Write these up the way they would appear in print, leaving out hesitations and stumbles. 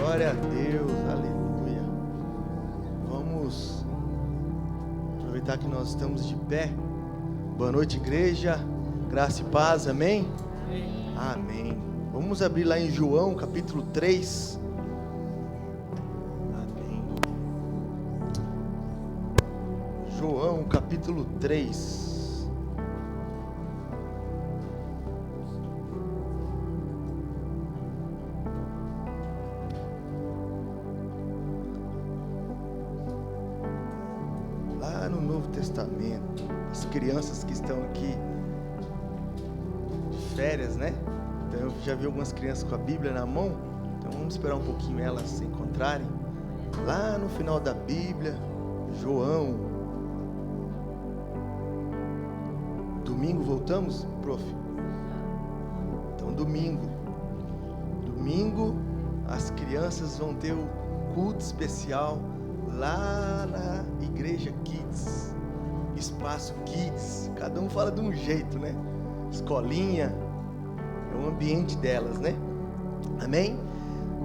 Glória a Deus, aleluia. Vamos aproveitar que nós estamos de pé. Boa noite, igreja. Graça e paz, amém? Amém. Vamos abrir lá em João, capítulo 3. Amém. João, capítulo 3. Testamento, as crianças que estão aqui de férias, né? Então eu já vi algumas crianças com a Bíblia na mão, então vamos esperar um pouquinho elas se encontrarem. Lá no final da Bíblia, João. Domingo voltamos, prof? Então domingo as crianças vão ter o culto especial lá na Igreja Kids, Espaço Kids, cada um fala de um jeito, né? Escolinha, é o ambiente delas, né? Amém?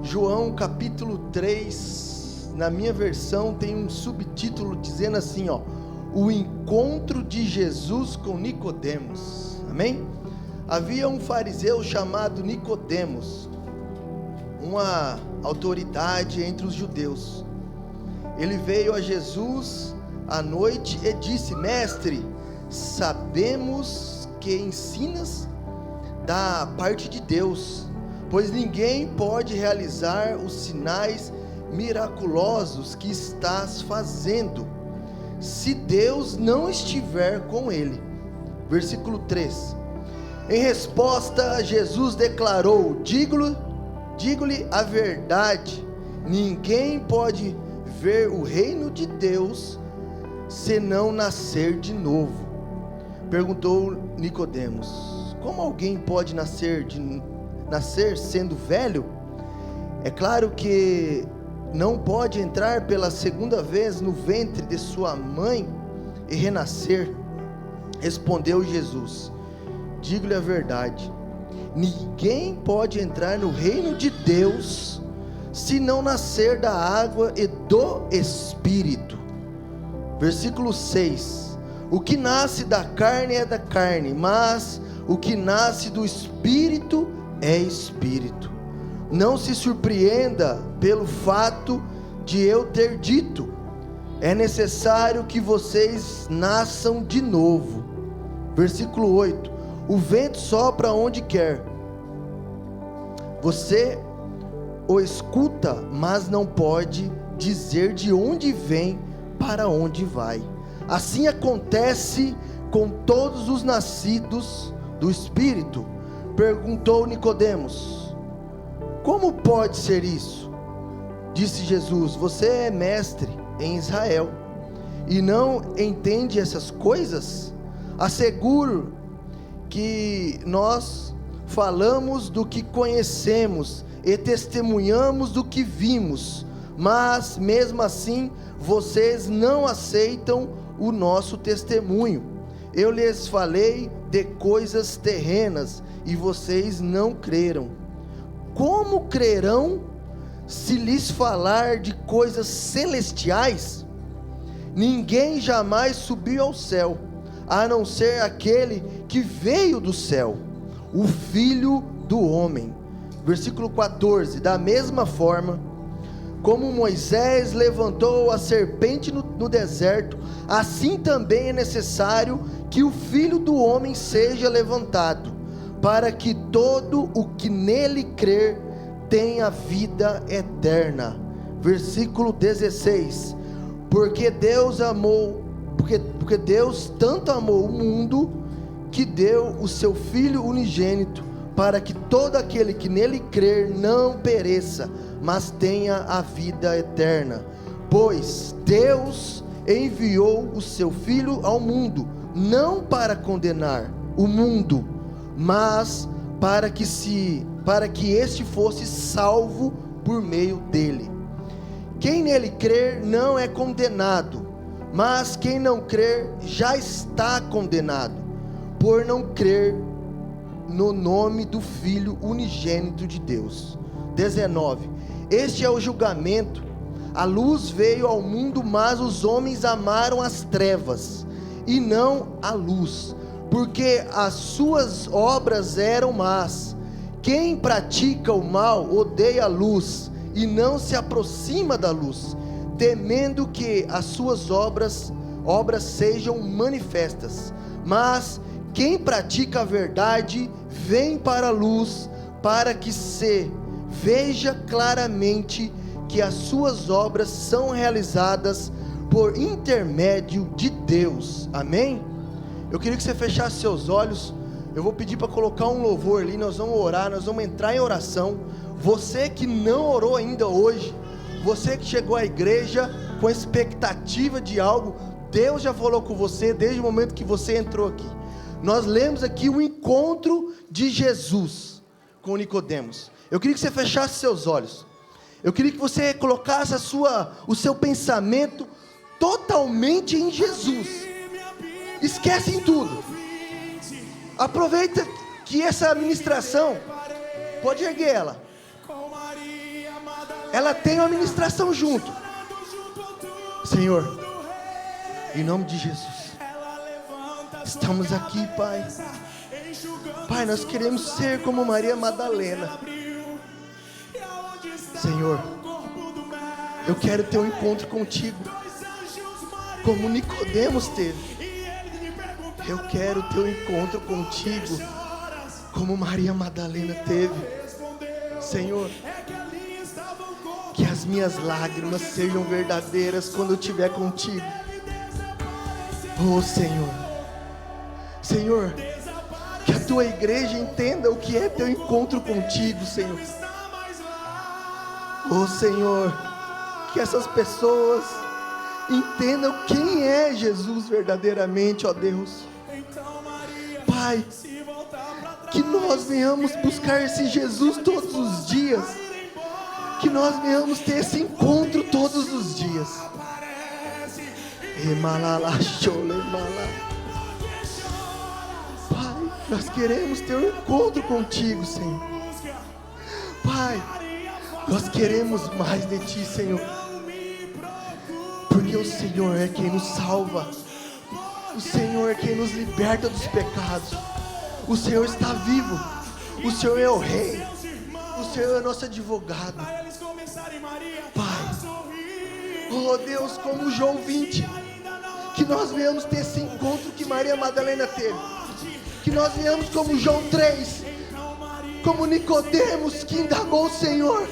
João capítulo 3, na minha versão tem um subtítulo dizendo assim, ó: o encontro de Jesus com Nicodemos. Amém? Havia um fariseu chamado Nicodemos, uma autoridade entre os judeus. Ele veio a Jesus à noite e disse: Mestre, sabemos que ensinas da parte de Deus, pois ninguém pode realizar os sinais miraculosos que estás fazendo, se Deus não estiver com ele. Versículo 3. Em resposta, Jesus declarou: digo-lhe a verdade, ninguém pode ver o reino de Deus se não nascer de novo. Perguntou Nicodemos: como alguém pode nascer sendo velho? É claro que não pode entrar pela segunda vez no ventre de sua mãe e renascer. Respondeu Jesus: digo-lhe a verdade, ninguém pode entrar no reino de Deus se não nascer da água e do Espírito. Versículo 6. O que nasce da carne é da carne, mas o que nasce do Espírito é Espírito. Não se surpreenda pelo fato de eu ter dito: é necessário que vocês nasçam de novo. Versículo 8. O vento sopra onde quer, você o escuta, mas não pode dizer de onde vem para onde vai. Assim acontece com todos os nascidos do Espírito. Perguntou Nicodemos: como pode ser isso? Disse Jesus: você é mestre em Israel e não entende essas coisas? Asseguro que nós falamos do que conhecemos e testemunhamos do que vimos, mas mesmo assim vocês não aceitam o nosso testemunho. Eu lhes falei de coisas terrenas e vocês não creram. Como crerão se lhes falar de coisas celestiais? Ninguém jamais subiu ao céu, a não ser aquele que veio do céu, o Filho do Homem. Versículo 14. Da mesma forma como Moisés levantou a serpente no deserto, assim também é necessário que o Filho do Homem seja levantado, para que todo o que nele crer tenha vida eterna. Versículo 16. Porque Deus tanto amou o mundo que deu o seu Filho unigênito, para que todo aquele que nele crer não pereça, mas tenha a vida eterna. Pois Deus enviou o seu Filho ao mundo, não para condenar o mundo, mas para que este fosse salvo por meio dele. Quem nele crer não é condenado, mas quem não crer já está condenado, por não crer no nome do Filho unigênito de Deus. 19. Este é o julgamento. A luz veio ao mundo, mas os homens amaram as trevas e não a luz, porque as suas obras eram más. Quem pratica o mal odeia a luz e não se aproxima da luz, temendo que as suas obras sejam manifestas. Mas quem pratica a verdade vem para a luz, para que se veja claramente que as suas obras são realizadas por intermédio de Deus. Amém? Eu queria que você fechasse seus olhos. Eu vou pedir para colocar um louvor ali, nós vamos orar, nós vamos entrar em oração. Você que não orou ainda hoje, você que chegou à igreja com expectativa de algo, Deus já falou com você desde o momento que você entrou aqui. Nós lemos aqui o encontro de Jesus com Nicodemos. Eu queria que você fechasse seus olhos. Eu queria que você colocasse o seu pensamento totalmente em Jesus. Esquece em tudo. Aproveita que essa ministração, pode erguer ela. Ela tem uma ministração junto. Senhor, em nome de Jesus, estamos aqui, Pai. Pai, nós queremos ser como Maria Madalena. Senhor, eu quero ter um encontro contigo, como Nicodemos teve. Eu quero ter um encontro contigo, como Maria Madalena teve. Senhor, que as minhas lágrimas sejam verdadeiras quando eu estiver contigo. Oh Senhor, Senhor, que a tua igreja entenda o que é teu encontro contigo, Senhor. Oh Senhor, que essas pessoas entendam quem é Jesus verdadeiramente, ó Deus. Pai, que nós venhamos buscar esse Jesus todos os dias, que nós venhamos ter esse encontro todos os dias. Pai, nós queremos ter um encontro contigo, Senhor. Pai, nós queremos mais de Ti, Senhor, porque o Senhor é quem nos salva, o Senhor é quem nos liberta dos pecados, o Senhor está vivo, o Senhor é o Rei, o Senhor é nosso advogado. Pai, oh Deus, como João 20, que nós venhamos ter esse encontro que Maria Madalena teve, que nós venhamos como João 3, como Nicodemos que indagou o Senhor,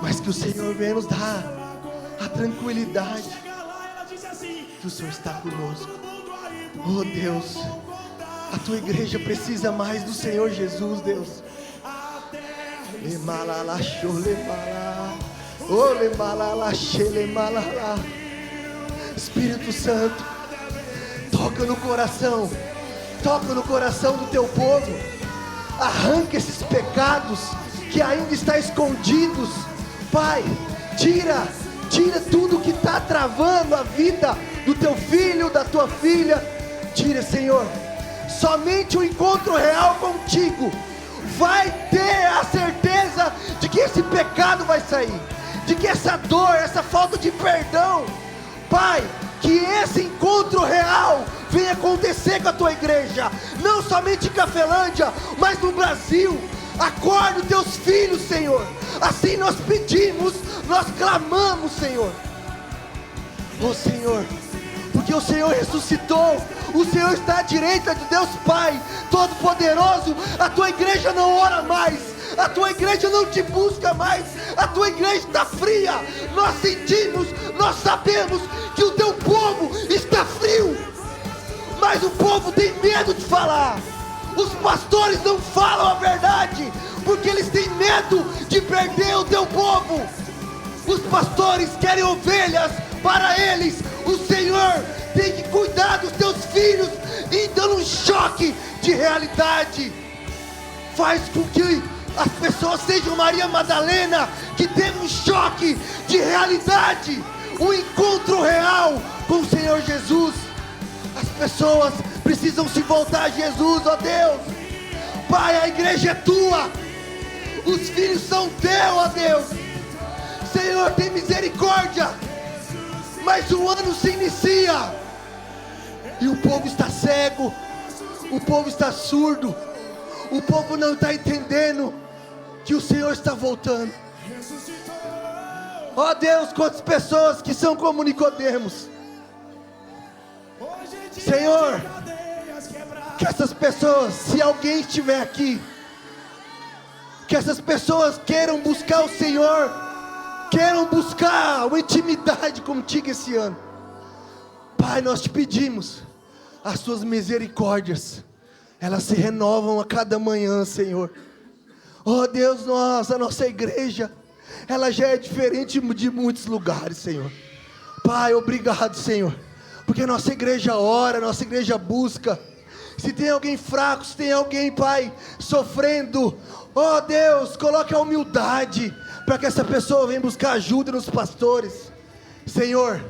mas que o Senhor venha nos dar a tranquilidade que o Senhor está conosco. Oh Deus, a tua igreja precisa mais do Senhor Jesus, Deus. Espírito Santo, toca no coração do teu povo, arranca esses pecados que ainda estão escondidos. Pai, tira tudo que está travando a vida do teu filho, da tua filha. Tira, Senhor. Somente o encontro real contigo vai ter a certeza de que esse pecado vai sair, de que essa dor, essa falta de perdão, Pai, que esse encontro real venha acontecer com a tua igreja, não somente em Cafelândia, mas no Brasil. Acorda os teus filhos, Senhor. Assim nós pedimos, nós clamamos, Senhor. Oh Senhor, porque o Senhor ressuscitou, o Senhor está à direita de Deus Pai Todo-Poderoso. A tua igreja não ora mais, a tua igreja não te busca mais, a tua igreja está fria. Nós sentimos, nós sabemos que o teu povo está frio, mas o povo tem medo de falar. Os pastores não falam a verdade, porque eles têm medo de perder o teu povo. Os pastores querem ovelhas para eles. O Senhor tem que cuidar dos teus filhos e dando um choque de realidade. Faz com que as pessoas sejam Maria Madalena, que teve um choque de realidade, um encontro real com o Senhor Jesus. As pessoas precisam se voltar a Jesus, ó Deus. Pai, a igreja é tua, Os filhos são teus, ó Deus. Senhor, tem misericórdia. Mas o ano se inicia e o povo está cego, o povo está surdo, o povo não está entendendo que o Senhor está voltando. Ó Deus, quantas pessoas que são como Nicodemos. Senhor, que essas pessoas, se alguém estiver aqui, que essas pessoas queiram buscar o Senhor, queiram buscar uma intimidade contigo esse ano. Pai, nós te pedimos, as tuas misericórdias, elas se renovam a cada manhã, Senhor. Oh Deus, a nossa igreja, ela já é diferente de muitos lugares, Senhor. Pai, obrigado, Senhor, porque a nossa igreja ora, a nossa igreja busca. Se tem alguém fraco, se tem alguém, Pai, sofrendo, oh Deus, coloque a humildade, para que essa pessoa venha buscar ajuda nos pastores. Senhor,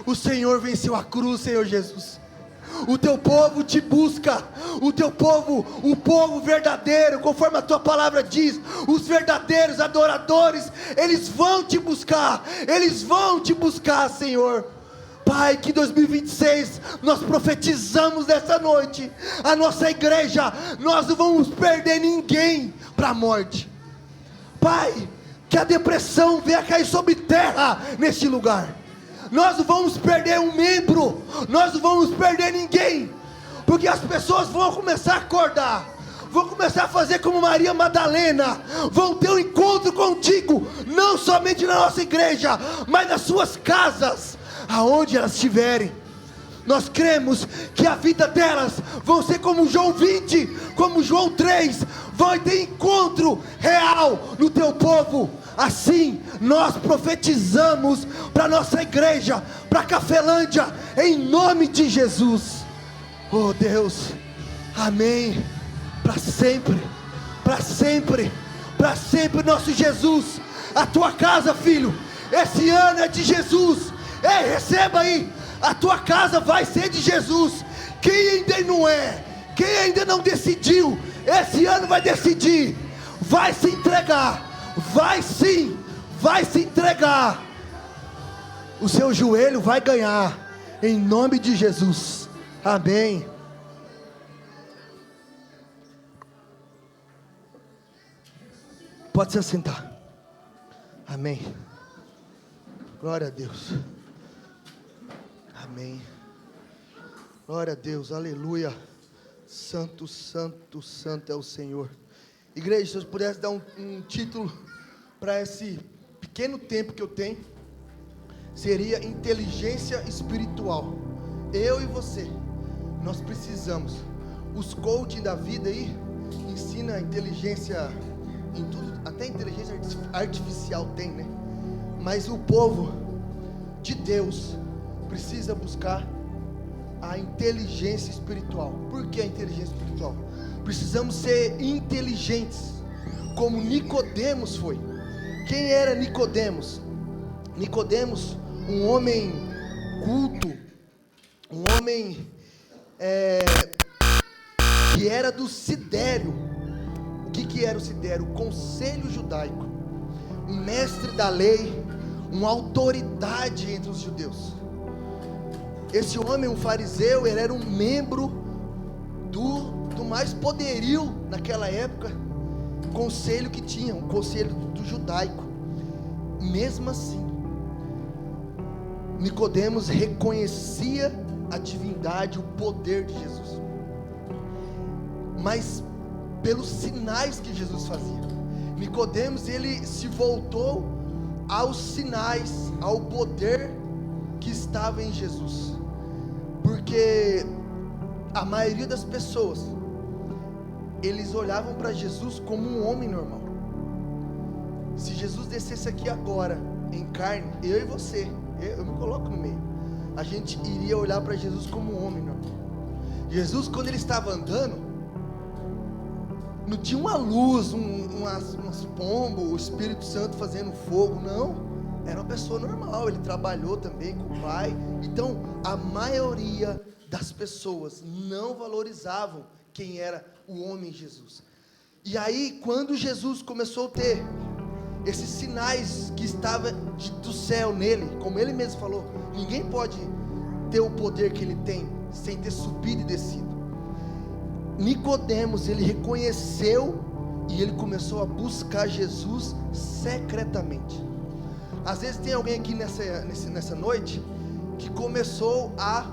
o Senhor venceu a cruz, Senhor Jesus. O teu povo te busca, o teu povo, o povo verdadeiro, conforme a tua palavra diz, os verdadeiros adoradores, eles vão te buscar, Senhor. Pai, que 2026 nós profetizamos nessa noite, a nossa igreja, nós não vamos perder ninguém para a morte. Pai, que a depressão venha cair sobre terra neste lugar. Nós não vamos perder um membro, nós não vamos perder ninguém, porque as pessoas vão começar a acordar, vão começar a fazer como Maria Madalena, vão ter um encontro contigo, não somente na nossa igreja, mas nas suas casas, aonde elas estiverem. Nós cremos que a vida delas vão ser como João 20, como João 3, vão ter encontro real no teu povo. Assim nós profetizamos para nossa igreja, para Cafelândia, em nome de Jesus. Oh Deus, amém. Para sempre, para sempre, para sempre, nosso Jesus. A tua casa, filho, esse ano é de Jesus. Ei, receba aí, a tua casa vai ser de Jesus. Quem ainda não é, quem ainda não decidiu, esse ano vai decidir, vai se entregar. Vai sim, vai se entregar. O seu joelho vai ganhar, em nome de Jesus, amém. Pode se assentar, amém. Glória a Deus, amém. Glória a Deus, aleluia. Santo, santo, santo é o Senhor. Igreja, se eu pudesse dar um título para esse pequeno tempo que eu tenho, seria inteligência espiritual. Eu e você, nós precisamos. Os coaching da vida aí ensina inteligência em tudo, até inteligência artificial tem, né? Mas o povo de Deus precisa buscar a inteligência espiritual. Por que a inteligência espiritual? Precisamos ser inteligentes, como Nicodemos foi. Quem era Nicodemos? Nicodemos, um homem culto, um homem que era do Sidério. O que era o Sidério? O conselho judaico, um mestre da lei, uma autoridade entre os judeus. Esse homem, um fariseu, ele era um membro do mais poderio naquela época, conselho que tinha, um conselho do judaico. Mesmo assim, Nicodemos reconhecia a divindade, o poder de Jesus, mas pelos sinais que Jesus fazia. Nicodemos, ele se voltou aos sinais, ao poder que estava em Jesus, porque a maioria das pessoas, eles olhavam para Jesus como um homem normal. Se Jesus descesse aqui agora, em carne, eu e você, eu me coloco no meio, a gente iria olhar para Jesus como um homem normal. Jesus, quando ele estava andando, não tinha uma luz, umas pombas, o Espírito Santo fazendo fogo, não, era uma pessoa normal. Ele trabalhou também com o Pai. Então, a maioria das pessoas não valorizavam quem era o homem Jesus. E aí, quando Jesus começou a ter esses sinais que estavam do céu nele, como ele mesmo falou, ninguém pode ter o poder que ele tem sem ter subido e descido. Nicodemos, ele reconheceu e ele começou a buscar Jesus secretamente. Às vezes tem alguém aqui nessa noite que começou a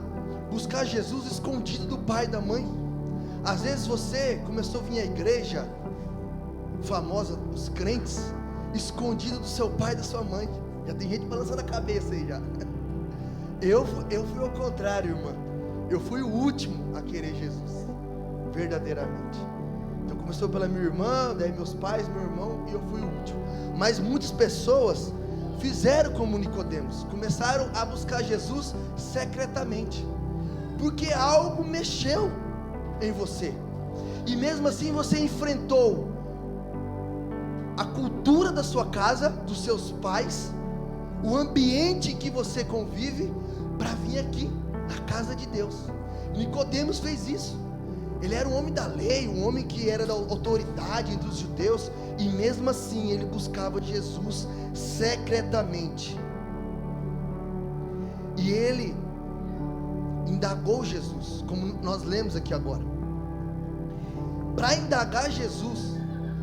buscar Jesus escondido do pai e da mãe. Às vezes você começou a vir à igreja famosa, os crentes, escondido do seu pai e da sua mãe. Já tem gente balançando a cabeça aí já. Eu fui ao contrário, irmã. Eu fui o último a querer Jesus, verdadeiramente. Então começou pela minha irmã, daí meus pais, meu irmão, e eu fui o último. Mas muitas pessoas fizeram como Nicodemos, começaram a buscar Jesus secretamente, porque algo mexeu em você, e mesmo assim você enfrentou a cultura da sua casa, dos seus pais, o ambiente em que você convive, para vir aqui na casa de Deus. Nicodemos fez isso. Ele era um homem da lei, um homem que era da autoridade entre os judeus, e mesmo assim ele buscava Jesus secretamente. E ele indagou Jesus, como nós lemos aqui agora. Para indagar Jesus,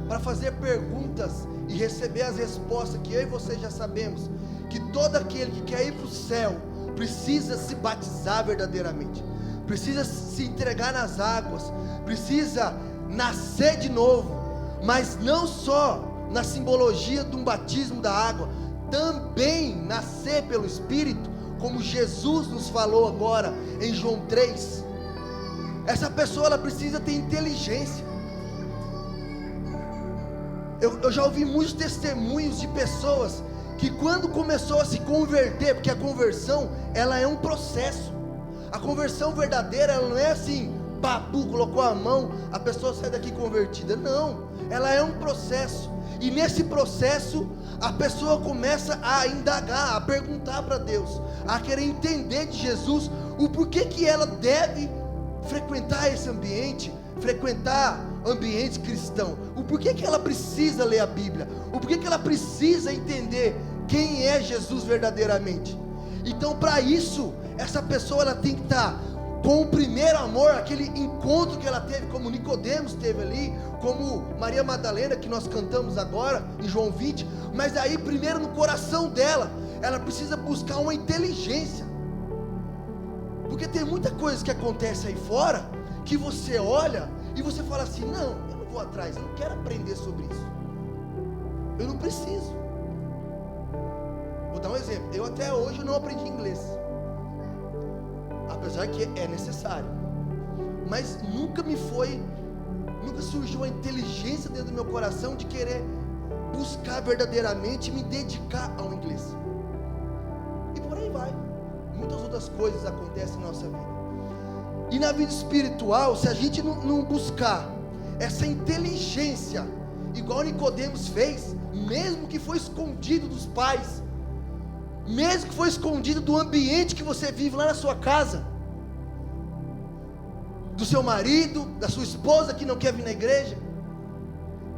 para fazer perguntas e receber as respostas que eu e você já sabemos, que todo aquele que quer ir para o céu precisa se batizar verdadeiramente, precisa se entregar nas águas, precisa nascer de novo, mas não só na simbologia de um batismo da água, também nascer pelo Espírito, como Jesus nos falou agora em João 3. Essa pessoa, ela precisa ter inteligência. Eu já ouvi muitos testemunhos de pessoas que quando começou a se converter, porque a conversão, ela é um processo. A conversão verdadeira, ela não é assim, papu, colocou a mão, a pessoa sai daqui convertida. Não, ela é um processo. E nesse processo, a pessoa começa a indagar, a perguntar para Deus, a querer entender de Jesus o porquê que ela deve frequentar esse ambiente, frequentar ambientes cristãos, o porquê que ela precisa ler a Bíblia, o porquê que ela precisa entender quem é Jesus verdadeiramente. Então, para isso, essa pessoa, ela tem que estar com o primeiro amor, aquele encontro que ela teve, como Nicodemos teve ali, como Maria Madalena, que nós cantamos agora em João 20. Mas aí, primeiro no coração dela, ela precisa buscar uma inteligência, porque tem muita coisa que acontece aí fora, que você olha e você fala assim: não, eu não vou atrás, eu não quero aprender sobre isso, eu não preciso. Vou dar um exemplo. Eu até hoje não aprendi inglês, apesar que é necessário, mas nunca surgiu a inteligência dentro do meu coração de querer buscar verdadeiramente, me dedicar ao inglês. E por aí vai. Muitas outras coisas acontecem na nossa vida. E na vida espiritual, se a gente não buscar essa inteligência, igual Nicodemos fez, mesmo que foi escondido dos pais, mesmo que foi escondido do ambiente que você vive lá na sua casa, do seu marido, da sua esposa que não quer vir na igreja.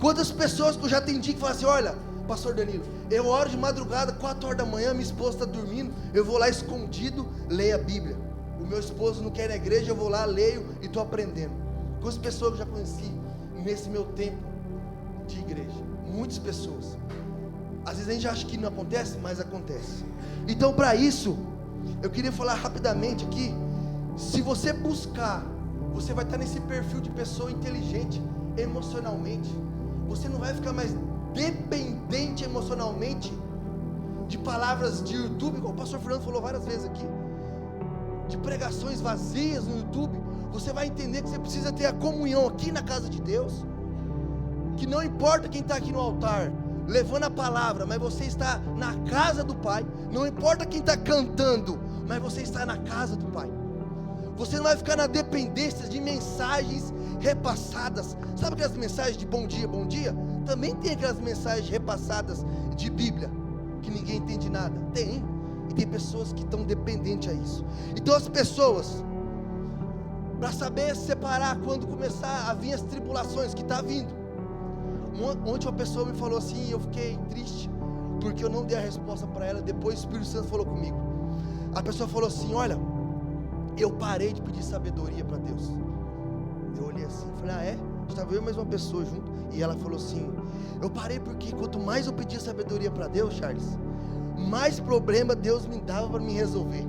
Quantas pessoas que eu já atendi que falam assim: olha, pastor Danilo, eu oro de madrugada, 4 horas da manhã, minha esposa está dormindo, eu vou lá escondido, leio a Bíblia. O meu esposo não quer ir na igreja, eu vou lá, leio e estou aprendendo. Quantas pessoas eu já conheci nesse meu tempo de igreja? Muitas pessoas. Às vezes a gente acha que não acontece, mas acontece. Então, para isso, eu queria falar rapidamente aqui. Se você buscar, você vai estar nesse perfil de pessoa inteligente emocionalmente. Você não vai ficar mais dependente emocionalmente de palavras de YouTube, como o pastor Fernando falou várias vezes aqui, de pregações vazias no YouTube. Você vai entender que você precisa ter a comunhão aqui na casa de Deus, que não importa quem está aqui no altar levando a palavra, mas você está na casa do Pai. Não importa quem está cantando, mas você está na casa do Pai. Você não vai ficar na dependência de mensagens repassadas. Sabe aquelas mensagens de bom dia, bom dia? Também tem aquelas mensagens repassadas de Bíblia, que ninguém entende nada. Tem. E tem pessoas que estão dependentes a isso. Então as pessoas, para saber separar quando começar a vir as tribulações, que está vindo, Ontem uma pessoa me falou assim, e eu fiquei triste, porque eu não dei a resposta para ela. Depois o Espírito Santo falou comigo. A pessoa falou assim: olha, eu parei de pedir sabedoria para Deus. Eu olhei assim, falei: ah, é? Estava eu e mais uma pessoa junto. E ela falou assim: eu parei porque quanto mais eu pedia sabedoria para Deus, Charles, mais problema Deus me dava para me resolver.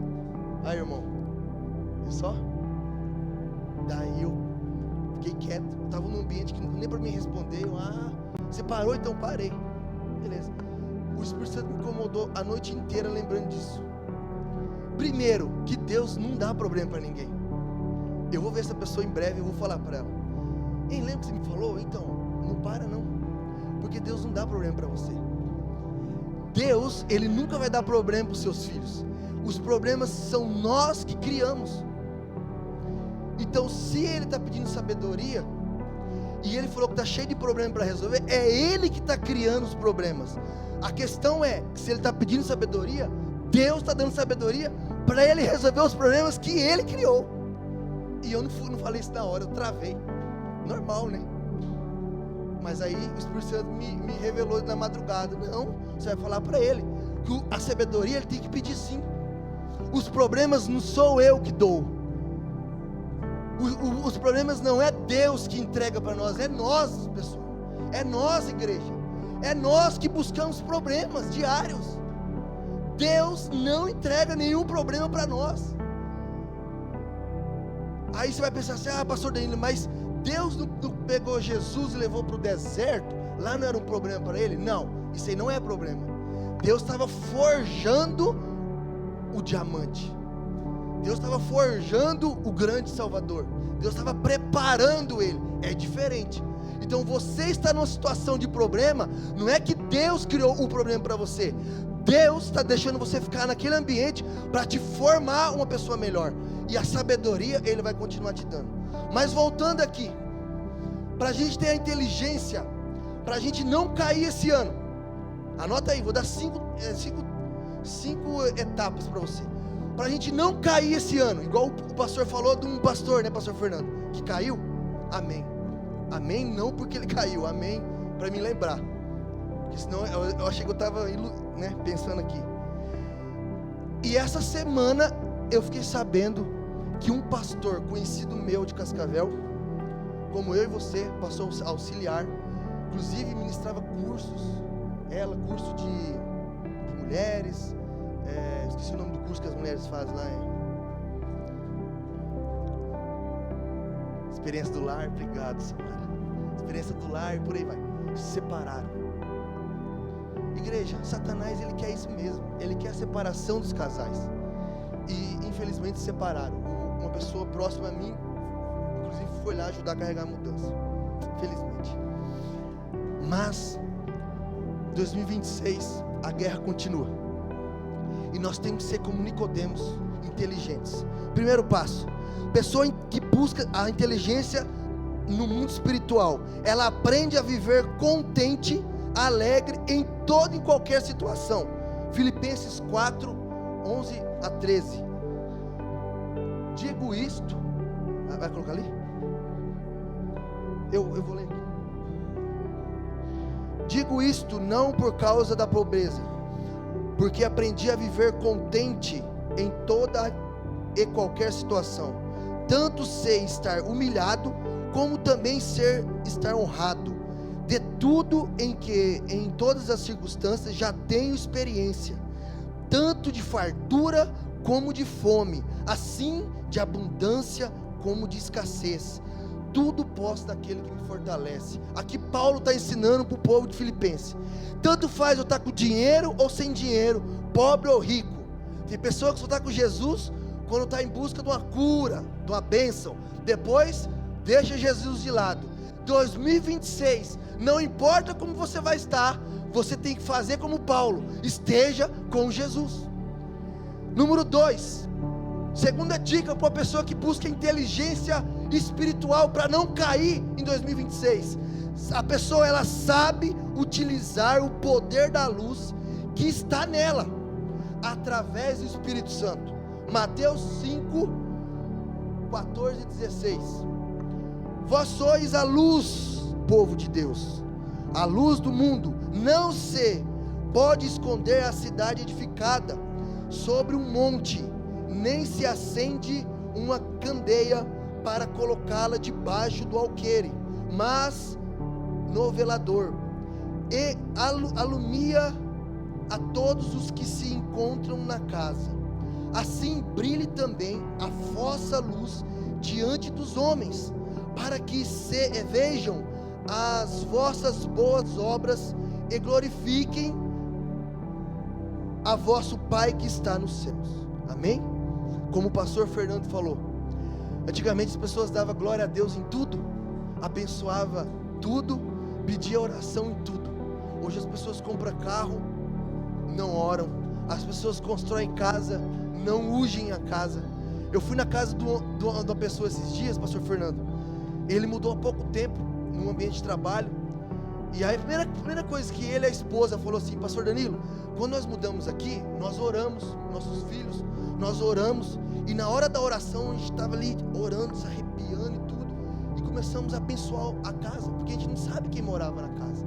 Aí, irmão, viu só? Daí eu fiquei quieto. Eu estava num ambiente que não nem para me responder. Você parou? Então parei. Beleza. O Espírito Santo me incomodou a noite inteira lembrando disso. Primeiro, que Deus não dá problema para ninguém. Eu vou ver essa pessoa em breve e vou falar para ela: ei, lembra que você me falou? Então, não para não, porque Deus não dá problema para você. Deus, Ele nunca vai dar problema para os seus filhos. Os problemas são nós que criamos. Então, se Ele está pedindo sabedoria, e Ele falou que está cheio de problema para resolver, é Ele que está criando os problemas. A questão é, se Ele está pedindo sabedoria, Deus está dando sabedoria para Ele resolver os problemas que Ele criou. E eu não falei isso na hora, eu travei. Normal, né? Mas aí o Espírito Santo me revelou na madrugada: não, você vai falar para Ele que a sabedoria Ele tem que pedir sim. Os problemas não sou eu que dou. Os problemas não é Deus que entrega para nós, é nós, pessoal. É nós, igreja. É nós que buscamos problemas diários. Deus não entrega nenhum problema para nós. Aí você vai pensar assim: ah, pastor Danilo, mas Deus não pegou Jesus e levou para o deserto? Lá não era um problema para Ele? Não, isso aí não é problema. Deus estava forjando o diamante. Deus estava forjando o grande Salvador. Deus estava preparando ele. É diferente. Então você está numa situação de problema, não é que Deus criou o problema para você. Deus está deixando você ficar naquele ambiente para te formar uma pessoa melhor. E a sabedoria Ele vai continuar te dando. Mas voltando aqui, para a gente ter a inteligência, para a gente não cair esse ano, anota aí, vou dar cinco etapas para você. Para a gente não cair esse ano, igual o pastor falou de um pastor, né, pastor Fernando, que caiu. Amém. Amém, não porque ele caiu, amém, para me lembrar. Porque senão eu achei que eu estava, né, pensando aqui. E essa semana eu fiquei sabendo que um pastor conhecido meu de Cascavel, como eu e você, passou a auxiliar, inclusive ministrava cursos, curso de mulheres, esqueci o nome do curso que as mulheres fazem lá, experiência do lar, obrigado, Samara, experiência do lar, e por aí vai, se separaram. Igreja, Satanás, ele quer isso mesmo, ele quer a separação dos casais, e infelizmente se separaram. Uma pessoa próxima a mim, inclusive, foi lá ajudar a carregar a mudança, infelizmente. Mas 2026 a guerra continua, e nós temos que ser como Nicodemos, inteligentes. Primeiro passo: pessoa que busca a inteligência no mundo espiritual, ela aprende a viver contente, alegre em toda e qualquer situação. Filipenses 4, 11 a 13. Digo isto, vai colocar ali? Eu vou ler aqui. Digo isto não por causa da pobreza, porque aprendi a viver contente em toda e qualquer situação. Tanto sei estar humilhado, como também estar honrado. De tudo em todas as circunstâncias já tenho experiência, tanto de fartura como de fome, assim de abundância como de escassez. Tudo posso daquele que me fortalece. Aqui Paulo está ensinando para o povo de Filipenses. Tanto faz eu estar com dinheiro ou sem dinheiro, pobre ou rico. Tem pessoa que só está com Jesus quando está em busca de uma cura, de uma bênção. Depois deixa Jesus de lado. 2026, não importa como você vai estar, você tem que fazer como Paulo: esteja com Jesus. Número 2, segunda dica para uma pessoa que busca inteligência espiritual para não cair em 2026: a pessoa, ela sabe utilizar o poder da luz que está nela, através do Espírito Santo. Mateus 5, 14 e 16. Vós sois a luz, povo de Deus, A luz do mundo não se pode esconder a cidade edificada sobre um monte, nem se acende uma candeia para colocá-la debaixo do alqueire, mas no velador, e alumia a todos os que se encontram na casa. Assim brilhe também a vossa luz diante dos homens, para que vejam as vossas boas obras e glorifiquem a vosso Pai que está nos céus. Amém? Como o pastor Fernando falou, antigamente as pessoas davam glória a Deus em tudo, abençoava tudo, pedia oração em tudo. Hoje as pessoas compram carro, não oram. As pessoas constroem casa, não ungem a casa. Eu fui na casa de uma pessoa esses dias, pastor Fernando. Ele mudou há pouco tempo, num ambiente de trabalho. E aí a primeira coisa que ele e a esposa falou assim: pastor Danilo, quando nós mudamos aqui, nós oramos, nossos filhos, nós oramos. E na hora da oração a gente estava ali orando, se arrepiando e tudo. E começamos a abençoar a casa, porque a gente não sabe quem morava na casa.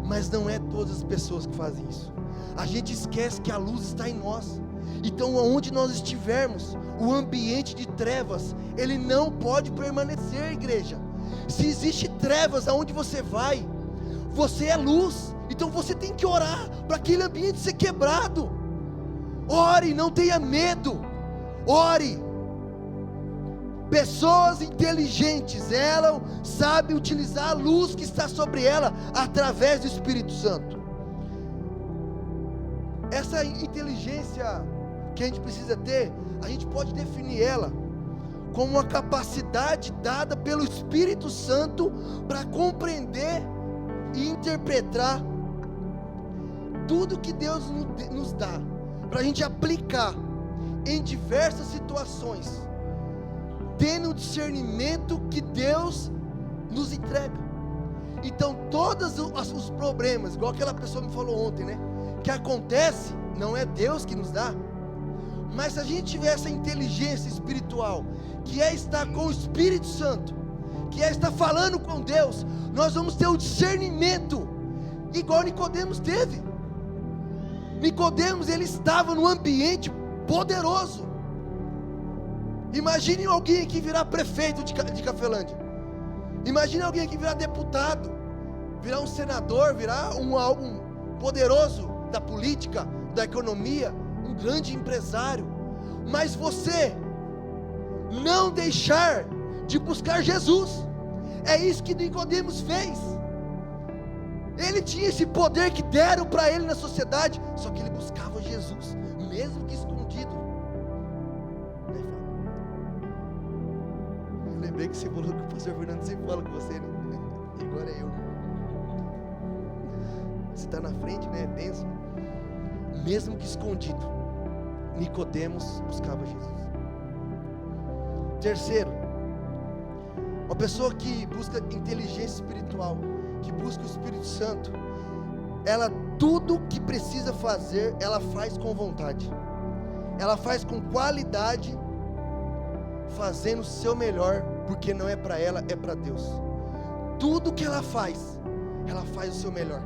Mas não é todas as pessoas que fazem isso. A gente esquece que a luz está em nós. Então aonde nós estivermos, o ambiente de trevas, ele não pode permanecer, igreja. Se existe trevas aonde você vai, você é luz. Então você tem que orar para aquele ambiente ser quebrado. Ore, não tenha medo. Ore. Pessoas inteligentes, ela sabe utilizar a luz que está sobre ela através do Espírito Santo. Essa inteligência que a gente precisa ter, a gente pode definir ela como uma capacidade dada pelo Espírito Santo para compreender e interpretar tudo que Deus nos dá, para a gente aplicar em diversas situações, tendo o discernimento que Deus nos entrega. Então todos os problemas, igual aquela pessoa me falou ontem, né, que acontece, não é Deus que nos dá. Mas se a gente tiver essa inteligência espiritual, que é estar com o Espírito Santo, que é estar falando com Deus, nós vamos ter o discernimento, igual Nicodemos teve. Nicodemos, ele estava num ambiente poderoso. Imagine alguém que virar prefeito de Cafelândia. Imagine alguém que virar deputado, virar um senador, virar um poderoso da política, da economia, um grande empresário. Mas você não deixar de buscar Jesus. É isso que Nicodemos fez. Ele tinha esse poder que deram para ele na sociedade, só que ele buscava Jesus, mesmo que escondido. Eu lembrei que você falou que o pastor Fernando sempre fala com você, né? E agora é eu. Você está na frente, né? É tenso. Mesmo que escondido, Nicodemos buscava Jesus. Terceiro, uma pessoa que busca inteligência espiritual, que busca o Espírito Santo, ela tudo que precisa fazer, ela faz com vontade, ela faz com qualidade, fazendo o seu melhor, porque não é para ela, é para Deus. Tudo que ela faz o seu melhor.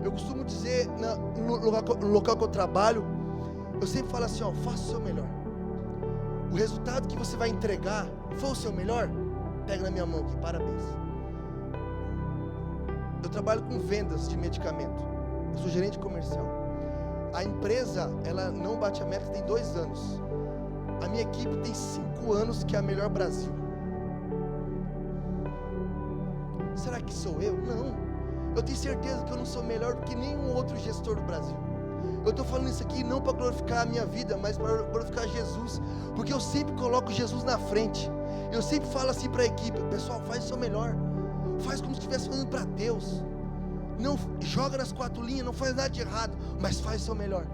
Eu costumo dizer no local que eu trabalho, eu sempre falo assim, faça o seu melhor. O resultado que você vai entregar for o seu melhor, pega na minha mão aqui, parabéns. Eu trabalho com vendas de medicamento, eu sou gerente comercial. A empresa, ela não bate a meta tem 2 anos. A minha equipe tem 5 anos que é a melhor Brasil. Será que sou eu? Não. Eu tenho certeza que eu não sou melhor do que nenhum outro gestor do Brasil. Eu estou falando isso aqui não para glorificar a minha vida, mas para glorificar Jesus, porque eu sempre coloco Jesus na frente. Eu sempre falo assim para a equipe: pessoal, faz o seu melhor, faz como se estivesse fazendo para Deus, não joga nas 4 linhas, não faz nada de errado, mas faz o seu melhor.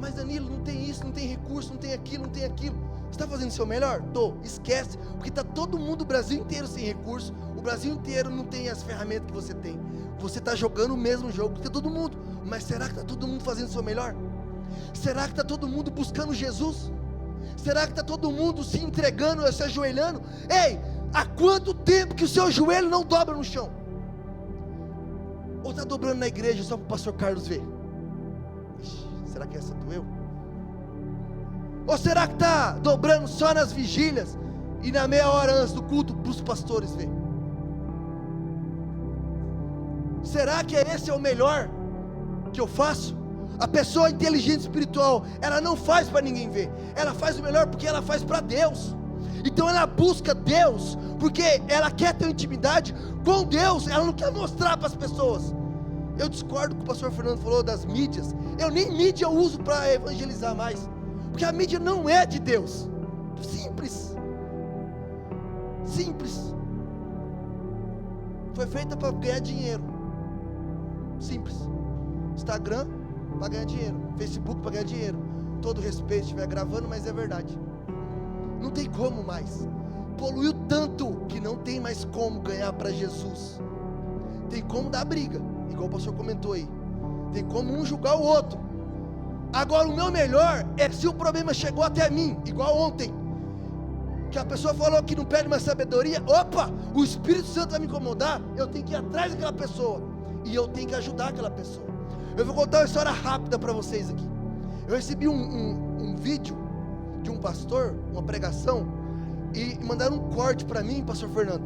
Mas Danilo, não tem isso, não tem recurso, não tem aquilo, não tem aquilo. Você está fazendo o seu melhor? Esquece, porque está todo mundo, o Brasil inteiro sem recurso, o Brasil inteiro não tem as ferramentas que você tem. Você está jogando o mesmo jogo que todo mundo, mas será que está todo mundo fazendo o seu melhor? Será que está todo mundo buscando Jesus? Será que está todo mundo se entregando, se ajoelhando? Ei, há quanto tempo que o seu joelho não dobra no chão? Ou está dobrando na igreja só para o pastor Carlos ver? Ixi, será que essa doeu? Ou será que está dobrando só nas vigílias e na meia hora antes do culto para os pastores ver? Será que esse é o melhor que eu faço? A pessoa inteligente espiritual, ela não faz para ninguém ver, ela faz o melhor porque ela faz para Deus. Então ela busca Deus, porque ela quer ter intimidade com Deus, ela não quer mostrar para as pessoas. Eu discordo com o que o pastor Fernando falou das mídias. Eu nem mídia uso para evangelizar mais, porque a mídia não é de Deus. Simples. Simples. Foi feita para ganhar dinheiro. Simples. Instagram para ganhar dinheiro, Facebook para ganhar dinheiro. Todo respeito se estiver gravando, mas é verdade. Não tem como mais. Poluiu tanto que não tem mais como ganhar para Jesus. Tem como dar briga, igual o pastor comentou aí. Tem como um julgar o outro. Agora o meu melhor é se o problema chegou até mim, igual ontem, que a pessoa falou que não pede mais sabedoria. Opa, o Espírito Santo vai me incomodar. Eu tenho que ir atrás daquela pessoa e eu tenho que ajudar aquela pessoa. Eu vou contar uma história rápida para vocês aqui. Eu recebi um vídeo de um pastor, uma pregação, e mandaram um corte para mim, pastor Fernando.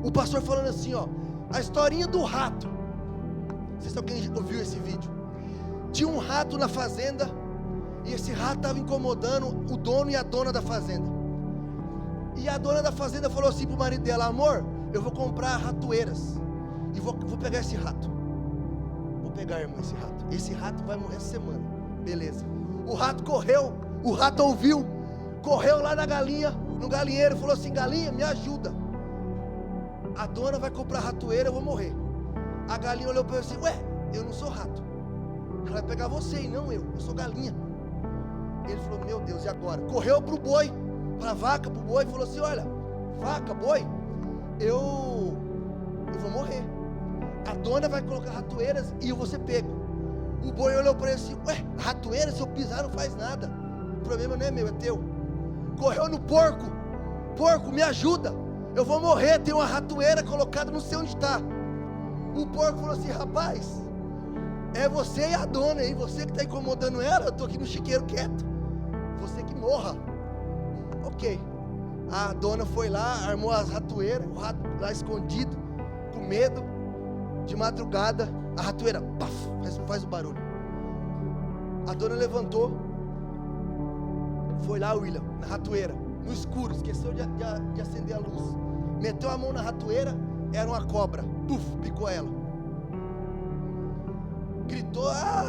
O pastor falando assim, ó, a historinha do rato. Não sei se alguém ouviu esse vídeo. Tinha um rato na fazenda, e esse rato estava incomodando o dono e a dona da fazenda. E a dona da fazenda falou assim para o marido dela: amor, eu vou comprar ratoeiras e vou pegar esse rato. Vou pegar, irmão, esse rato. Esse rato vai morrer essa semana. Beleza. O rato correu, o rato ouviu, correu lá na galinha, no galinheiro, falou assim: galinha, me ajuda. A dona vai comprar ratoeira, eu vou morrer. A galinha olhou para ele assim: ué, eu não sou rato. Ela vai pegar você e não eu sou galinha. Ele falou: meu Deus, e agora? Correu para o boi, para a vaca, para o boi, e falou assim: olha, vaca, boi, eu vou morrer. A dona vai colocar ratoeiras e eu vou ser pego. O boi olhou para ele assim: ué, ratoeira, se eu pisar não faz nada. O problema não é meu, é teu. Correu no porco: porco, me ajuda, eu vou morrer, tem uma ratoeira colocada, não sei onde está. O porco falou assim: rapaz, é você e a dona aí, você que está incomodando ela, eu estou aqui no chiqueiro quieto, você que morra. Ok. A dona foi lá, armou as ratoeiras, o rato lá escondido, com medo. De madrugada, a ratoeira, paf, faz o barulho. A dona levantou, foi lá, William, na ratoeira, no escuro, esqueceu de acender a luz. Meteu a mão na ratoeira, era uma cobra, puf, picou ela. Gritou: ah,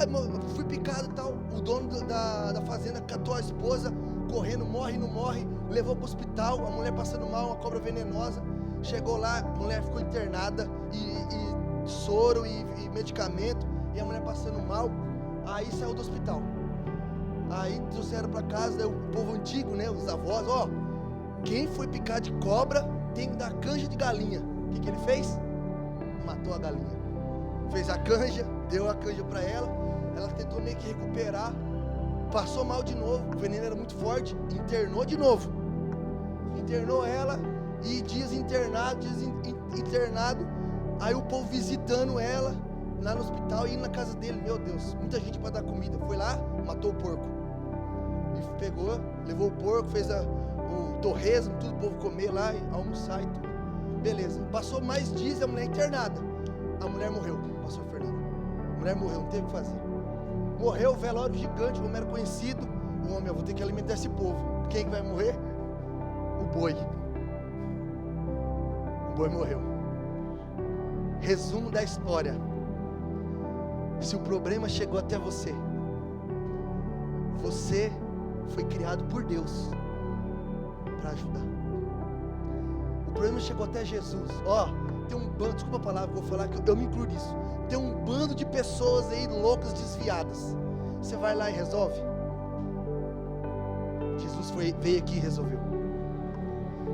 fui picado e tal. O dono da fazenda catou a esposa, correndo, morre, não morre, levou para o hospital, a mulher passando mal, uma cobra venenosa. Chegou lá, a mulher ficou internada, e soro e medicamento, e a mulher passando mal. Aí saiu do hospital. Aí trouxeram para casa, o povo antigo, né, os avós: ó, quem foi picar de cobra tem que dar canja de galinha. O que ele fez? Matou a galinha. Fez a canja, deu a canja para ela. Ela tentou meio que recuperar, passou mal de novo, o veneno era muito forte, internou de novo. Internou ela, e dias internado. Aí o povo visitando ela lá no hospital e indo na casa dele. Meu Deus, muita gente para dar comida. Foi lá, matou o porco. E pegou, levou o porco, fez o torresmo, tudo, o povo comer lá, e almoçar e tudo. Beleza. Passou mais dias, a mulher internada. A mulher morreu, pastor Fernando. A mulher morreu, não teve o que fazer. Morreu, velório gigante, o homem era conhecido. O homem: eu vou ter que alimentar esse povo. Quem que vai morrer? O boi. O boi morreu. Resumo da história: se o problema chegou até você, você foi criado por Deus para ajudar. O problema chegou até Jesus. Ó, tem um bando, desculpa a palavra que eu vou falar, que eu me incluo nisso. Tem um bando de pessoas aí loucas, desviadas. Você vai lá e resolve? Jesus veio aqui e resolveu.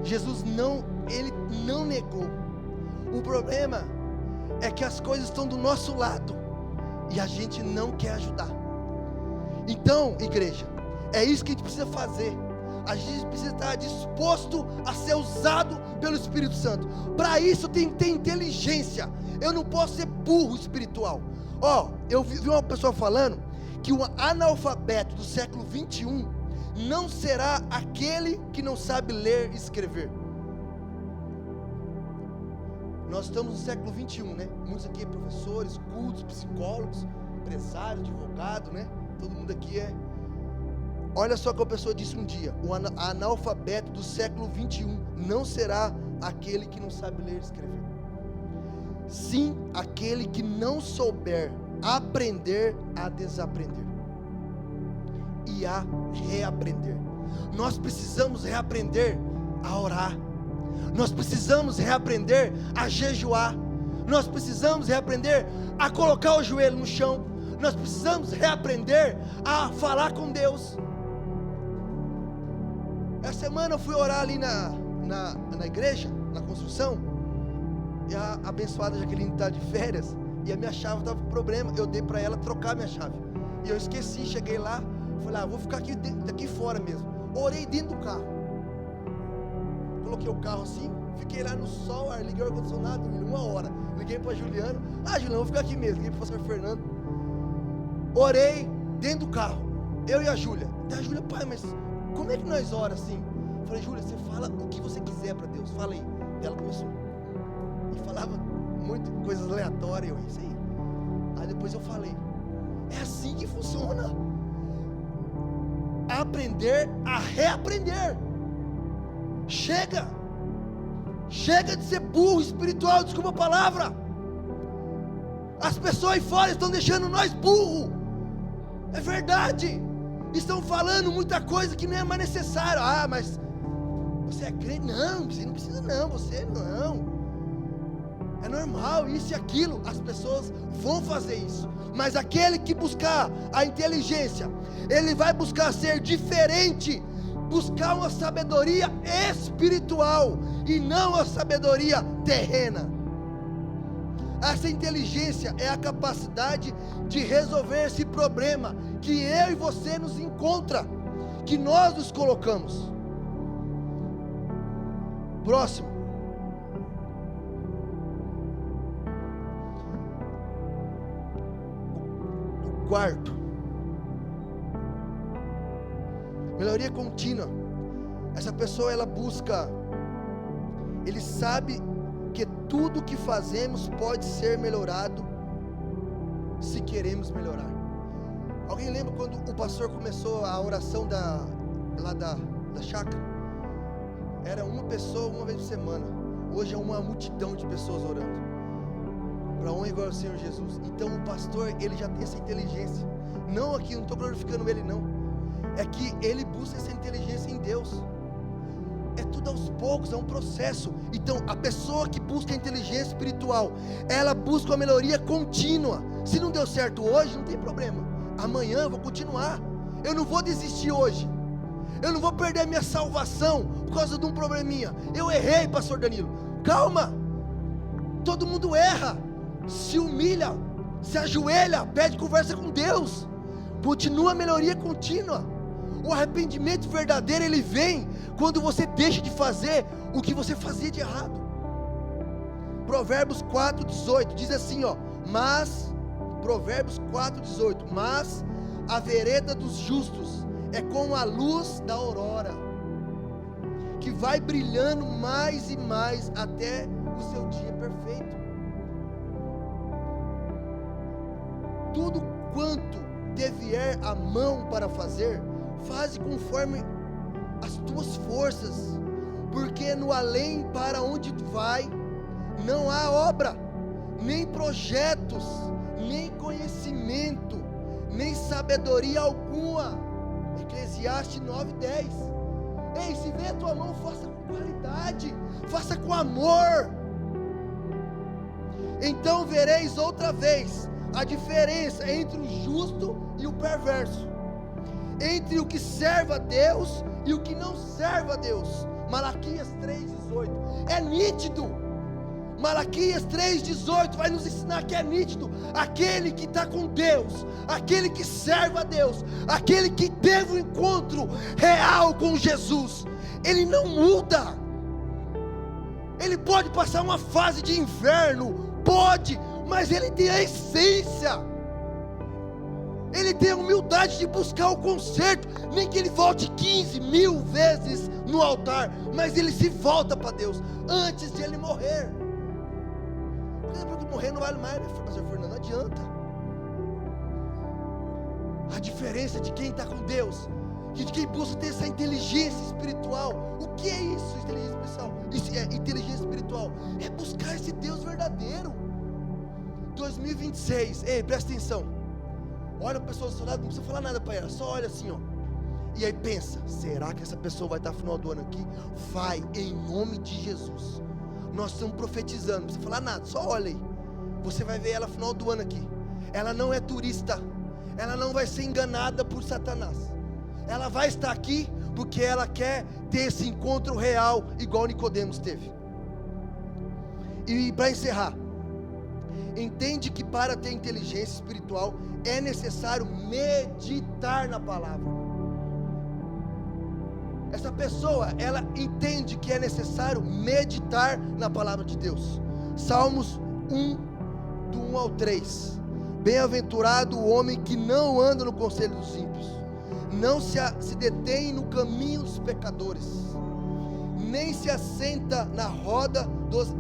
Jesus ele não negou. O problema é que as coisas estão do nosso lado e a gente não quer ajudar. Então, igreja, é isso que a gente precisa fazer. A gente precisa estar disposto a ser usado pelo Espírito Santo. Para isso tem que ter inteligência. Eu não posso ser burro espiritual. Eu vi uma pessoa falando que um analfabeto do século 21 não será aquele que não sabe ler e escrever. Nós estamos no século 21, né? Muitos aqui professores, cultos, psicólogos, empresários, advogados, né? Todo mundo aqui é. Olha só o que a pessoa disse um dia: o analfabeto do século 21 não será aquele que não sabe ler e escrever. Sim, aquele que não souber aprender a desaprender e a reaprender. Nós precisamos reaprender a orar. Nós precisamos reaprender a jejuar. Nós precisamos reaprender a colocar o joelho no chão. Nós precisamos reaprender a falar com Deus. Essa semana eu fui orar ali na igreja, na construção, e a abençoada Jaqueline está de férias, e a minha chave estava com problema. Eu dei para ela trocar a minha chave, e eu esqueci. Cheguei lá, falei, vou ficar daqui fora mesmo. Orei dentro do carro, coloquei o carro assim, fiquei lá no sol, liguei o ar-condicionado, 1 hora. Liguei para Juliano, Juliano, vou ficar aqui mesmo. Liguei para o pastor Fernando, orei dentro do carro, eu e a Júlia. Da Júlia, pai, mas como é que nós oramos assim? Eu falei, Júlia, você fala o que você quiser para Deus, fala aí. Ela começou, e falava muito coisas aleatórias, isso aí. Aí depois eu falei, é assim que funciona. Aprender a reaprender. Chega de ser burro espiritual, desculpa a palavra. As pessoas aí fora estão deixando nós burro. É verdade. Estão falando muita coisa que não é mais necessário. Mas você é crente? Não, você não precisa não, você não. É normal, isso e aquilo. As pessoas vão fazer isso. Mas aquele que buscar a inteligência, ele vai buscar ser diferente, buscar uma sabedoria espiritual e não a sabedoria terrena. Essa inteligência é a capacidade de resolver esse problema que eu e você nos encontra, que nós nos colocamos. Próximo. O quarto. Melhoria contínua. Essa pessoa, ela busca, ele sabe que tudo que fazemos pode ser melhorado se queremos melhorar. Alguém lembra quando o pastor começou a oração da chácara? Era uma pessoa uma vez por semana. Hoje é uma multidão de pessoas orando para honra e glória ao Senhor Jesus. Então o pastor, ele já tem essa inteligência. Não aqui, não estou glorificando ele não. É que ele busca essa inteligência em Deus. É tudo aos poucos, é um processo. Então a pessoa que busca a inteligência espiritual, ela busca uma melhoria contínua. Se não deu certo hoje, não tem problema. Amanhã eu vou continuar. Eu não vou desistir hoje. Eu não vou perder a minha salvação por causa de um probleminha. Eu errei, pastor Danilo. Calma. Todo mundo erra. Se humilha, se ajoelha, pede conversa com Deus. Continua a melhoria contínua. O arrependimento verdadeiro, ele vem quando você deixa de fazer o que você fazia de errado. Provérbios 4:18 diz assim, Provérbios 4:18, mas a vereda dos justos é como a luz da aurora, que vai brilhando mais e mais até o seu dia perfeito. Tudo quanto te vier a mão para fazer, faze conforme as tuas forças, porque no além para onde vai, não há obra, nem projetos, nem conhecimento, nem sabedoria alguma. Eclesiastes 9:10. Ei, se vê a tua mão, faça com qualidade, faça com amor. Então vereis outra vez a diferença entre o justo e o perverso, entre o que serve a Deus e o que não serve a Deus. Malaquias 3:18. É nítido. Malaquias 3,18 vai nos ensinar que é nítido: aquele que está com Deus, aquele que serve a Deus, aquele que teve um encontro real com Jesus, ele não muda. Ele pode passar uma fase de inverno, pode, mas ele tem a essência. Ele tem a humildade de buscar o conserto, nem que ele volte 15.000 vezes no altar, mas ele se volta para Deus antes de ele morrer. Porque morrer não vale mais, né, pastor Fernando? Não adianta. A diferença de quem está com Deus, de quem busca ter essa inteligência espiritual. O que é isso, inteligência espiritual? Isso é inteligência espiritual, é buscar esse Deus verdadeiro. 2026, ei, presta atenção. Olha a pessoa do seu lado, não precisa falar nada para ela, só olha assim, ó. E aí pensa: será que essa pessoa vai estar no final do ano aqui? Vai, em nome de Jesus. Nós estamos profetizando, não precisa falar nada, só olha aí. Você vai ver ela no final do ano aqui. Ela não é turista, ela não vai ser enganada por Satanás. Ela vai estar aqui porque ela quer ter esse encontro real, igual Nicodemos teve. E para encerrar, entende que para ter inteligência espiritual é necessário meditar na palavra. Essa pessoa, ela entende que é necessário meditar na palavra de Deus. Salmos 1, do 1 ao 3. Bem-aventurado o homem que não anda no conselho dos ímpios, não se detém no caminho dos pecadores, nem se assenta na roda dos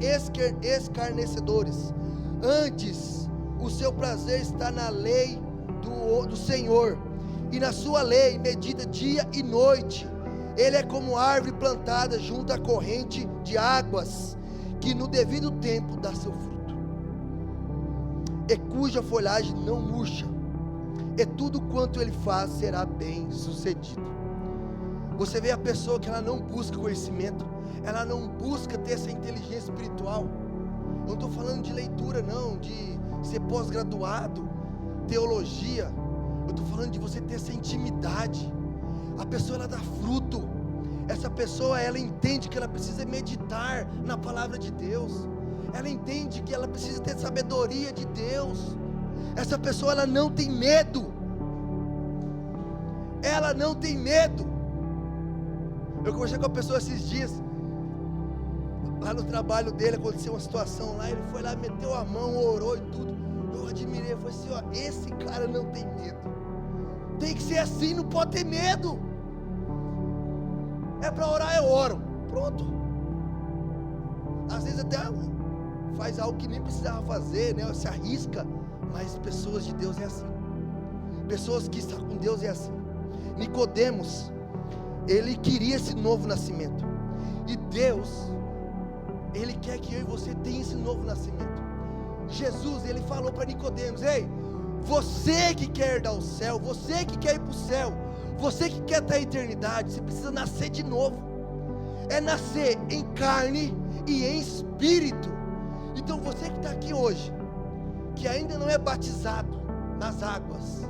escarnecedores. Antes, o seu prazer está na lei do Senhor, e na sua lei medita dia e noite. Ele é como árvore plantada junto à corrente de águas, que no devido tempo dá seu fruto, e cuja folhagem não murcha, e tudo quanto ele faz será bem sucedido. Você vê a pessoa que ela não busca conhecimento, ela não busca ter essa inteligência espiritual. Eu não estou falando de leitura não, de ser pós-graduado, teologia. Eu estou falando de você ter essa intimidade. A pessoa, ela dá fruto. Essa pessoa, ela entende que ela precisa meditar na palavra de Deus. Ela entende que ela precisa ter sabedoria de Deus. Essa pessoa, ela não tem medo. Ela não tem medo. Eu conversei com a pessoa esses dias. Lá no trabalho dele aconteceu uma situação lá. Ele foi lá, meteu a mão, orou e tudo. Eu admirei, eu falei assim: ó, esse cara não tem medo. Tem que ser assim, não pode ter medo. É para orar, eu oro. Pronto. Às vezes até faz algo que nem precisava fazer, né? Se arrisca. Mas pessoas de Deus é assim. Pessoas que estão com Deus é assim. Nicodemos, ele queria esse novo nascimento. E Deus, Ele quer que eu e você tenha esse novo nascimento. Jesus, Ele falou para Nicodemos: ei, você que quer herdar o céu, você que quer ir para o céu, você que quer ter a eternidade, você precisa nascer de novo. É nascer em carne e em espírito. Então você que está aqui hoje, que ainda não é batizado nas águas,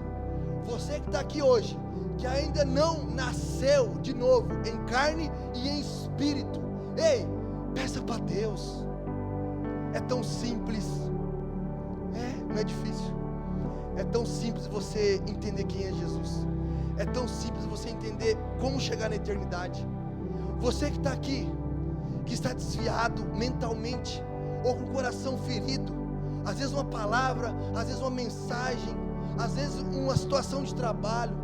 você que está aqui hoje, que ainda não nasceu de novo em carne e em espírito, ei, peça para Deus. É tão simples, não é difícil. É tão simples você entender quem é Jesus. É tão simples você entender como chegar na eternidade. Você que está aqui, que está desviado mentalmente, ou com o coração ferido, às vezes uma palavra, às vezes uma mensagem, às vezes uma situação de trabalho.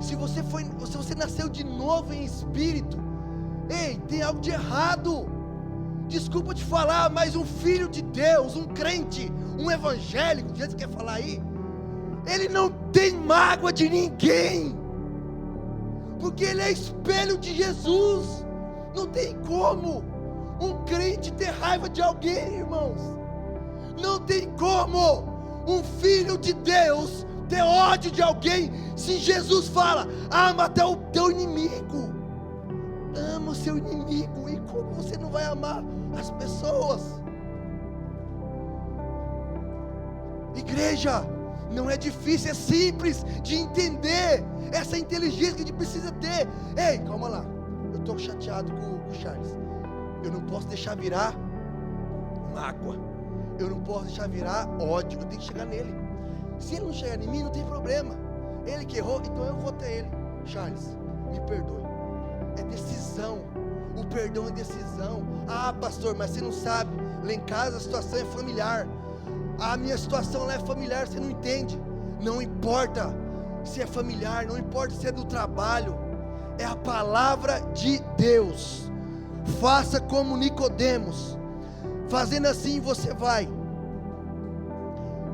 Se você nasceu de novo em espírito, ei, tem algo de errado. Desculpa te falar, mas um filho de Deus, um crente, um evangélico, do jeito que você quer falar aí, ele não tem mágoa de ninguém, porque ele é espelho de Jesus. Não tem como um crente ter raiva de alguém, irmãos. Não tem como um filho de Deus ter ódio de alguém. Se Jesus fala: ama até o teu inimigo, ama o seu inimigo, e como você não vai amar as pessoas? Igreja, não é difícil, é simples de entender essa inteligência que a gente precisa ter. Ei, calma lá, eu estou chateado com o Charles, eu não posso deixar virar mágoa. Eu não posso deixar virar ódio. Eu tenho que chegar nele. Se ele não chegar em mim, não tem problema. Ele que errou, então eu vou até ele. Charles, me perdoe. É decisão. O perdão é decisão. Ah, pastor, mas você não sabe. Lá em casa a situação é familiar. A minha situação lá é familiar, você não entende. Não importa se é familiar, não importa se é do trabalho. É a palavra de Deus. Faça como Nicodemos. Fazendo assim você vai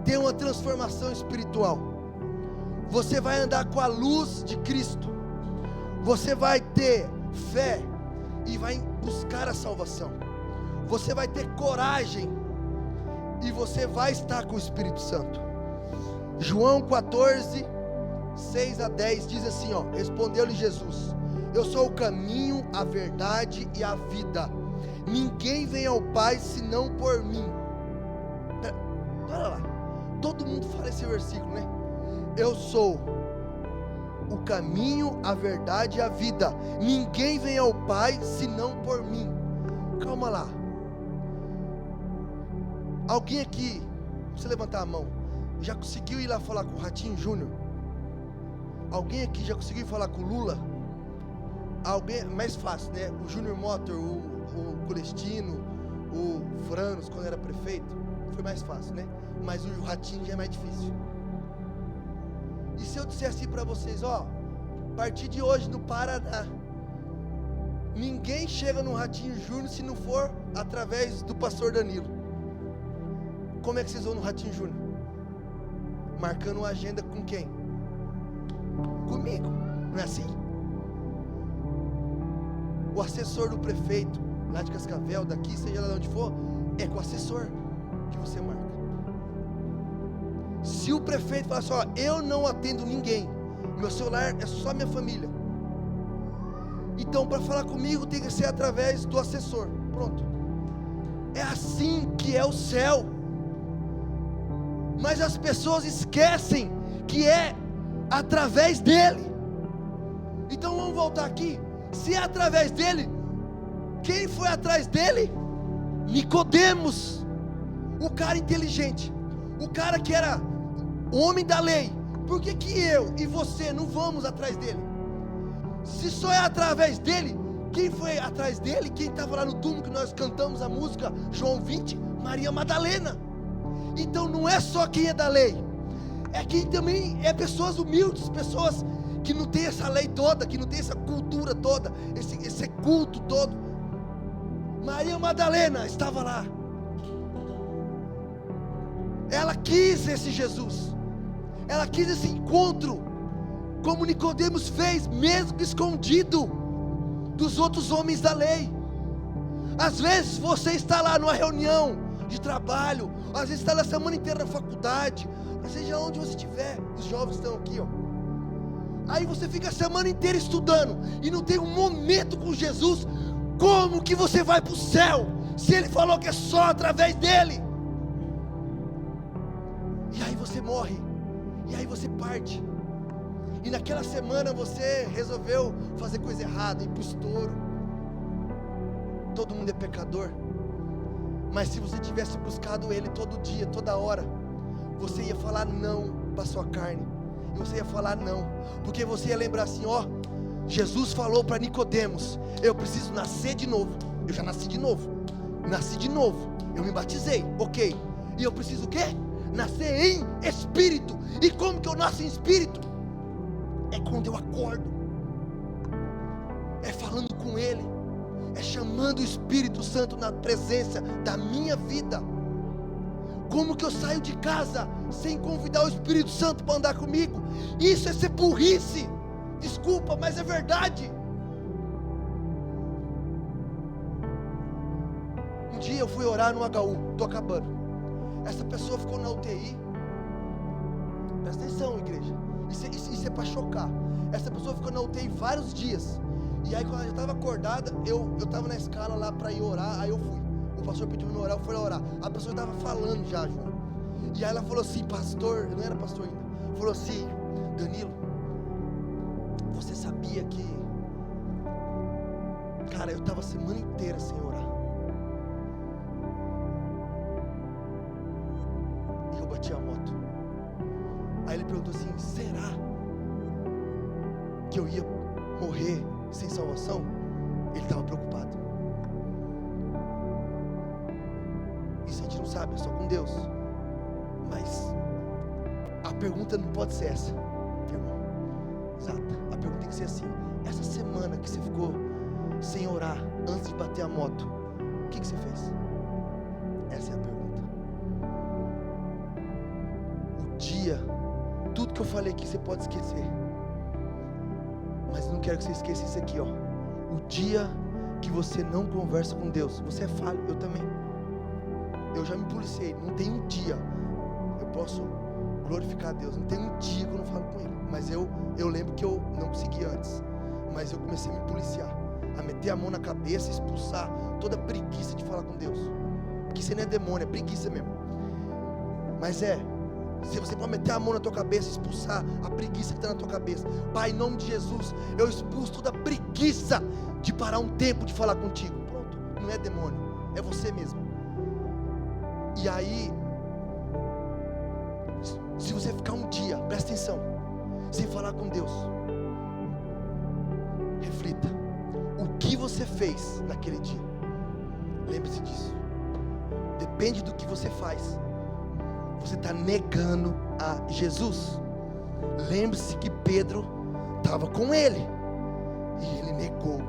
ter uma transformação espiritual. Você vai andar com a luz de Cristo. Você vai ter fé e vai buscar a salvação. Você vai ter coragem e você vai estar com o Espírito Santo. João 14, 6 a 10 diz assim, ó: respondeu-lhe Jesus: eu sou o caminho, a verdade e a vida. Ninguém vem ao Pai senão por mim. Olha lá, todo mundo fala esse versículo, né? Eu sou o caminho, a verdade e a vida. Ninguém vem ao Pai senão por mim. Calma lá. Alguém aqui, você levantar a mão, já conseguiu ir lá falar com o Ratinho Júnior? Alguém aqui já conseguiu falar com o Lula? Alguém, mais fácil, né? O Júnior Motor, o Colestino, o Franos, quando era prefeito, foi mais fácil, né? Mas o Ratinho já é mais difícil. E se eu disser assim para vocês, ó, a partir de hoje no Paraná, ninguém chega no Ratinho Júnior se não for através do pastor Danilo. Como é que vocês vão no Ratinho Júnior? Marcando uma agenda com quem? Comigo, não é assim? O assessor do prefeito, lá de Cascavel, daqui, seja lá onde for, é com o assessor que você marca. Se o prefeito falar assim, ó, eu não atendo ninguém, meu celular é só minha família, então para falar comigo tem que ser através do assessor. Pronto. É assim que é o céu. Mas as pessoas esquecem que é através dele. Então vamos voltar aqui. Se é através dele, quem foi atrás dele? Nicodemos, o cara inteligente, o cara que era homem da lei. Por que eu e você não vamos atrás dele? Se só é através dele, quem foi atrás dele? Quem estava lá no túmulo que nós cantamos a música João 20? Maria Madalena. Então não é só quem é da lei, é quem também é pessoas humildes, pessoas que não tem essa lei toda, que não tem essa cultura toda, esse culto todo. Maria Madalena estava lá. Ela quis esse Jesus. Ela quis esse encontro, como Nicodemos fez, mesmo escondido dos outros homens da lei. Às vezes você está lá numa reunião de trabalho, às vezes está na semana inteira na faculdade, seja onde você estiver, os jovens estão aqui, ó. Aí você fica a semana inteira estudando e não tem um momento com Jesus. Como que você vai para o céu se ele falou que é só através dele? E aí você morre, e aí você parte, e naquela semana você resolveu fazer coisa errada, ir para o estouro. Todo mundo é pecador, mas se você tivesse buscado ele todo dia, toda hora, você ia falar não para a sua carne. E você ia falar não, porque você ia lembrar assim, ó, Jesus falou para Nicodemos, eu preciso nascer de novo. Eu já nasci de novo, eu me batizei, ok, e eu preciso o quê? Nascer em espírito. E como que eu nasço em espírito? É quando eu acordo, é falando com ele, é chamando o Espírito Santo na presença da minha vida. Como que eu saio de casa sem convidar o Espírito Santo para andar comigo? Isso é ser burrice. Desculpa, mas é verdade. Um dia eu fui orar no HU, estou acabando. Essa pessoa ficou na UTI. Presta atenção, igreja. Isso é para chocar. Essa pessoa ficou na UTI vários dias. E aí quando ela já estava acordada, eu estava na escala lá para ir orar, aí eu fui. O pastor pediu para eu orar, eu fui orar. A pessoa estava falando já, João. E aí ela falou assim, pastor, eu não era pastor ainda. Falou assim, Danilo, você sabia que, cara, eu estava a semana inteira sem orar. que eu ia morrer sem salvação, ele estava preocupado. Isso a gente não sabe, é só com Deus. Mas a pergunta não pode ser essa, irmão. Exato. A pergunta tem que ser assim: essa semana que você ficou sem orar antes de bater a moto, o que você fez? Essa é a pergunta. O dia, tudo que eu falei aqui você pode esquecer, mas eu não quero que você esqueça isso aqui, ó. O dia que você não conversa com Deus, você é falho, eu também. Eu já me policiei, não tem um dia eu posso glorificar a Deus, não tem um dia que eu não falo com Ele. Mas eu lembro que eu não consegui antes, mas eu comecei a me policiar, a meter a mão na cabeça, expulsar toda a preguiça de falar com Deus, porque isso não é demônio, é preguiça mesmo. Mas se você pode meter a mão na tua cabeça, expulsar a preguiça que está na tua cabeça. Pai, em nome de Jesus, eu expulso toda a preguiça de parar um tempo de falar contigo. Pronto, não é demônio, é você mesmo. E aí, se você ficar um dia, presta atenção, sem falar com Deus, reflita, o que você fez naquele dia? Lembre-se disso. Depende do que você faz, você está negando a Jesus. Lembre-se que Pedro estava com ele, e ele negou